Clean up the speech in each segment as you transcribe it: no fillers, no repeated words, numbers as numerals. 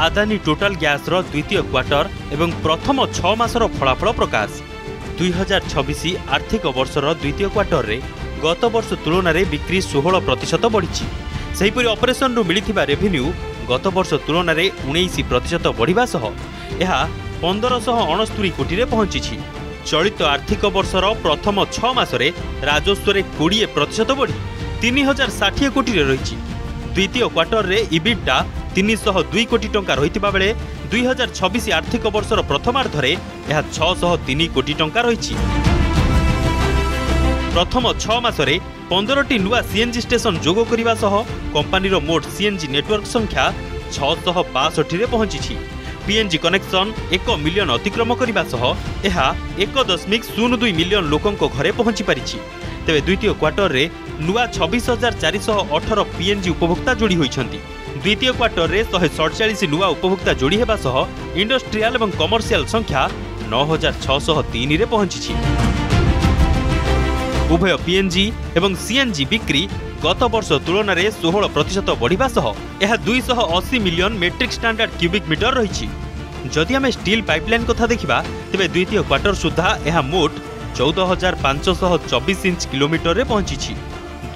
Adani total gas रो द्वितीय quarter एवं प्रथम 6 मासर फलाफल प्रकाश। 2026 आर्थिक वर्षर द्वितीय क्वार्टर रे गत वर्ष तुलन में बिक्री 16% बढ़ी। सेहीपरि ऑपरेशन रु मिलिथिबा रेवेन्यू गत वर्ष तुलन में 19% बढ़िबा सह यह 1569 कोटी रे पहुंची। चलित आर्थिक वर्षर प्रथम 6 मासरे राजस्व रे 20% बढ़ी 3060 कोटी रे रही। द्वितीय क्वार्टर रे इबिटा 302 कोटी टंका रहितिबा बेले 2026 आर्थिक वर्षर प्रथमार्धरे यह 603 कोटी टंका रही। प्रथम 6 मासरे 15टी नुआ सीएनजी स्टेशन जोग करने सह कंपानीर मोट सीएनजी नेटवर्क संख्या 662 रे पहुंची। पीएनजी कनेक्शन 1 मिलियन अतिक्रम करने सह यह 1.02 मिलियन लोकों घरे पहुंची पारिछि। तेबे द्वितीय क्वार्टर रे नुआ 26,418 पीएनजी उपभोक्ता जोड़ी होइछन्ति। द्वितीय क्वार्टर रे 147 नुआ उपभोक्ता जोड़ी हेबा सह इंडस्ट्रियल एवं कमर्शियल संख्या 9,603 रे पहुंची। उभय पीएनजी एवं सीएनजी बिक्री गत वर्ष तुलन में 16% बढ़िबा सह यह 280 million metric standard cubic metre रही। जदि आम स्टील पाइपलाइन कथा देखा तेबे द्वितीय क्वार्टर सुधा यह मोट 14,524 इंच किलोमीटर रे पहुंची।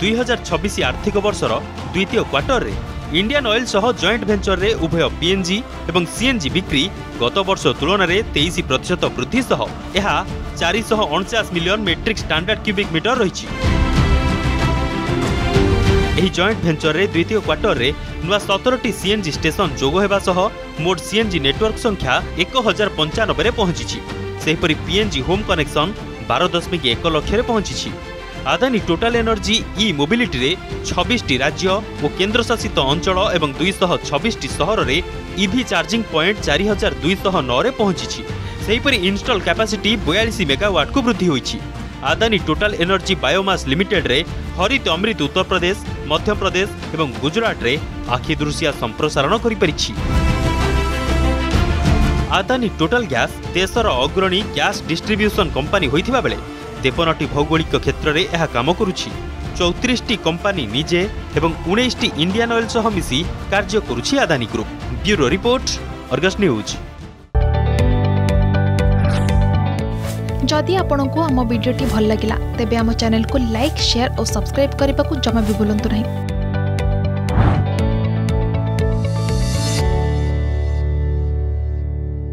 2026 आर्थिक वर्षर द्वितीय क्वार्टर रे इंडियन ऑयल सह जॉइंट वेंचर रे उभय पीएनजी एवं सीएनजी बिक्री गत वर्ष तुलन में 23% वृद्धि सह यह 449 million metric standard cubic metre रही। एही जॉइंट वेंचर रे द्वितीय क्वार्टर रे नुआ 17टी सीएनजी स्टेशन जोग हेबा सह मोट सीएनजी नेटवर्क संख्या 1095 रे पहुंची। सेहीपरि पीएनजी होम कनेक्शन 12.1 लाख रे पहुंची। Adani total energy E mobility रे 26टी राज्य और केंद्र शासित अंचल एवं 226टी सहर रे ईवी चार्जिंग पॉइंट 4209 रे पहुंची। सेहीपरि इंस्टॉल कैपेसिटी 42 मेगावाट को वृद्धि होईछि। Adani total energy biomass limited रे हरित अमृत उत्तर प्रदेश, मध्य प्रदेश एवं गुजरात रे आखिदृशिया संप्रसारण करि परिछि। आदानी टोटाल गैस देशर अग्रणी गैस डिस्ट्रीब्यूशन कंपनी होइथिबा बेले 53टी भौगोलिक क्षेत्र में यह काम करुछि। 34टी कंपनी निजे एवं 19टी इंडियन ऑयल सह मिसी कार्य करुछि Adani group. Bureau report, Argus news. जदि आपंक आम भिडी भल लगा तेब आम चैनल को लाइक, शेयर और सब्सक्राइब करने को जमा भी भूलु नहीं।